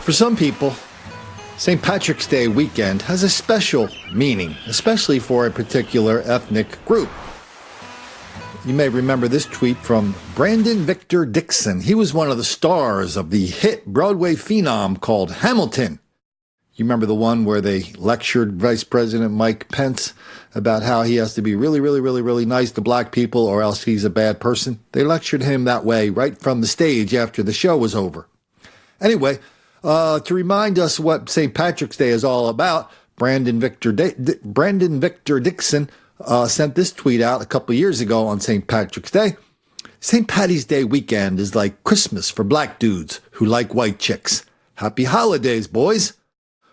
For some people, St. Patrick's Day weekend has a special meaning, especially for a particular ethnic group. You may remember this tweet from Brandon Victor Dixon. He was one of the stars of the hit Broadway phenom called Hamilton. You remember the one where they lectured Vice President Mike Pence about how he has to be really nice to black people or else he's a bad person? They lectured him that way right from the stage after the show was over. Anyway, to remind us what St. Patrick's Day is all about, Brandon Victor Dixon sent this tweet out a couple years ago on St. Patrick's Day. St. Patty's Day weekend is like Christmas for black dudes who like white chicks. Happy holidays, boys.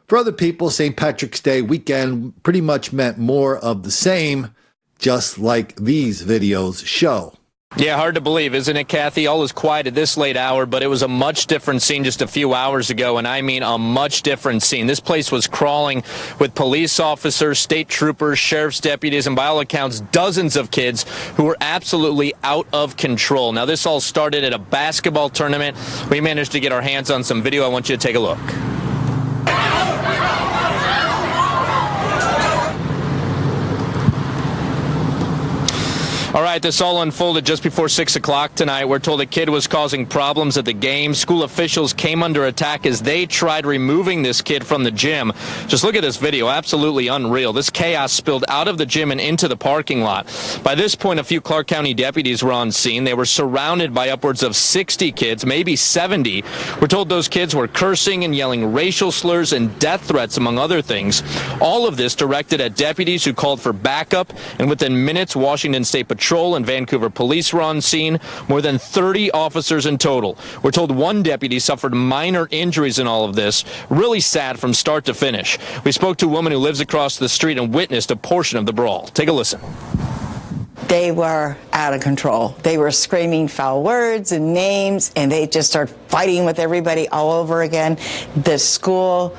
For other people, St. Patrick's Day weekend pretty much meant more of the same, just like these videos show. Yeah, hard to believe, isn't it, Kathy? All is quiet at this late hour, but it was a much different scene just a few hours ago, and I mean a much different scene. This place was crawling with police officers, state troopers, sheriff's deputies, and by all accounts, dozens of kids who were absolutely out of control. Now, this all started at a basketball tournament. We managed to get our hands on some video. I want you to take a look. All right, this all unfolded just before 6 o'clock tonight. We're told a kid was causing problems at the game. School officials came under attack as they tried removing this kid from the gym. Just look at this video. Absolutely unreal. This chaos spilled out of the gym and into the parking lot. By this point, a few Clark County deputies were on scene. They were surrounded by upwards of 60 kids, maybe 70. We're told those kids were cursing and yelling racial slurs and death threats, among other things. All of this directed at deputies who called for backup, and within minutes, Washington State Patrol and Vancouver police were on scene, more than 30 officers in total. We're told one deputy suffered minor injuries in all of this. Really sad from start to finish. We spoke to a woman who lives across the street and witnessed a portion of the brawl. Take a listen. They were out of control. They were screaming foul words and names, and they just started fighting with everybody all over again. The school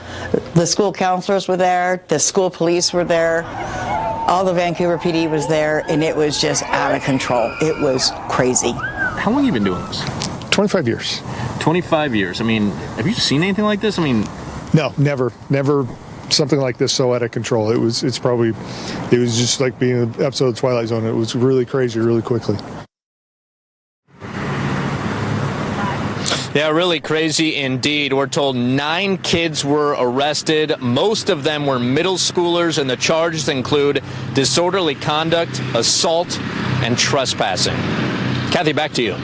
counselors were there. The school police were there. All the Vancouver PD was there, and it was just out of control. It was crazy. How long have you been doing this? 25 years. 25 years. I mean, have you seen anything like this? I mean... No, never something like this so out of control. It was just like being an episode of Twilight Zone. It was really crazy, really quickly. Yeah, really crazy indeed. We're told 9 kids were arrested. Most of them were middle schoolers, and the charges include disorderly conduct, assault, and trespassing. Kathy, back to you.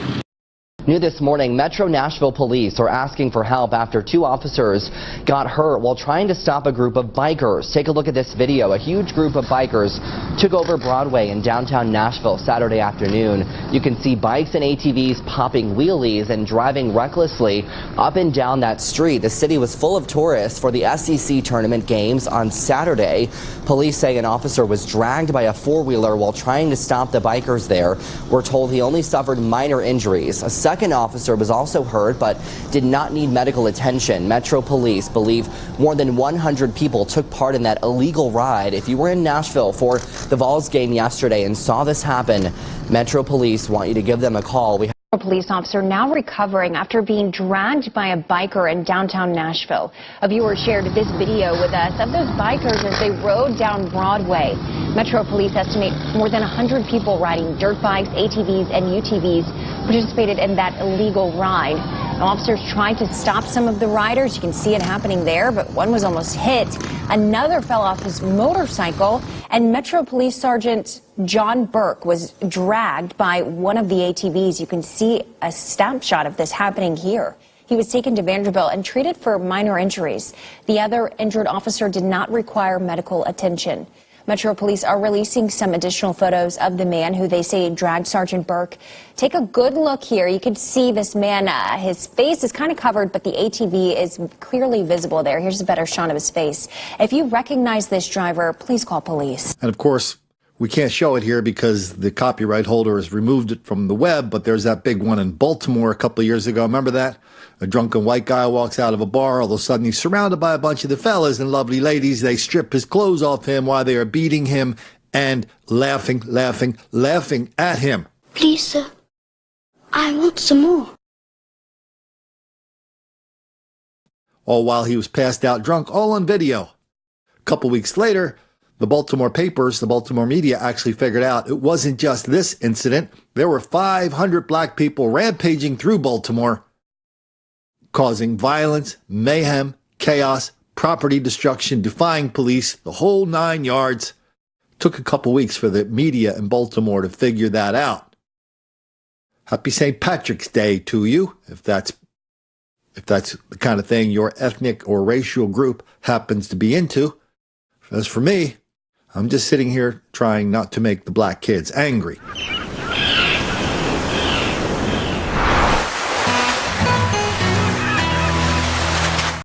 New this morning, Metro Nashville police are asking for help after 2 officers got hurt while trying to stop a group of bikers. Take a look at this video. A huge group of bikers took over Broadway in downtown Nashville Saturday afternoon. You can see bikes and ATVs popping wheelies and driving recklessly up and down that street. The city was full of tourists for the SEC tournament games on Saturday. Police say an officer was dragged by a four-wheeler while trying to stop the bikers there. We're told he only suffered minor injuries. A second officer was also hurt but did not need medical attention. Metro police believe more than 100 people took part in that illegal ride. If you were in Nashville for the Vols game yesterday and saw this happen, Metro police want you to give them a call. A police officer now recovering after being dragged by a biker in downtown Nashville. A viewer shared this video with us of those bikers as they rode down Broadway. Metro police estimate more than 100 people riding dirt bikes, ATVs, and UTVs participated in that illegal ride. Now, officers tried to stop some of the riders. You can see it happening there, but one was almost hit. Another fell off his motorcycle, and Metro Police Sergeant John Burke was dragged by one of the ATVs. You can see a snapshot of this happening here. He was taken to Vanderbilt and treated for minor injuries. The other injured officer did not require medical attention. Metro Police are releasing some additional photos of the man who they say dragged Sergeant Burke. Take a good look here. You can see this man, his face is kind of covered, but the ATV is clearly visible there. Here's a better shot of his face. If you recognize this driver, please call police. And of course, we can't show it here because the copyright holder has removed it from the web, but there's that big one in Baltimore a couple of years ago. Remember that? A drunken white guy walks out of a bar. All of a sudden, he's surrounded by a bunch of the fellas and lovely ladies. They strip his clothes off him while they are beating him and laughing at him. Please, sir, I want some more. all while he was passed out drunk, all on video. A couple weeks later, the Baltimore papers, the Baltimore media actually figured out it wasn't just this incident. There were 500 black people rampaging through Baltimore, causing violence, mayhem, chaos, property destruction, defying police, the whole 9 yards. Took a couple weeks for the media in Baltimore to figure that out. Happy St. Patrick's Day to you, if that's the kind of thing your ethnic or racial group happens to be into. As for me, I'm just sitting here trying not to make the black kids angry.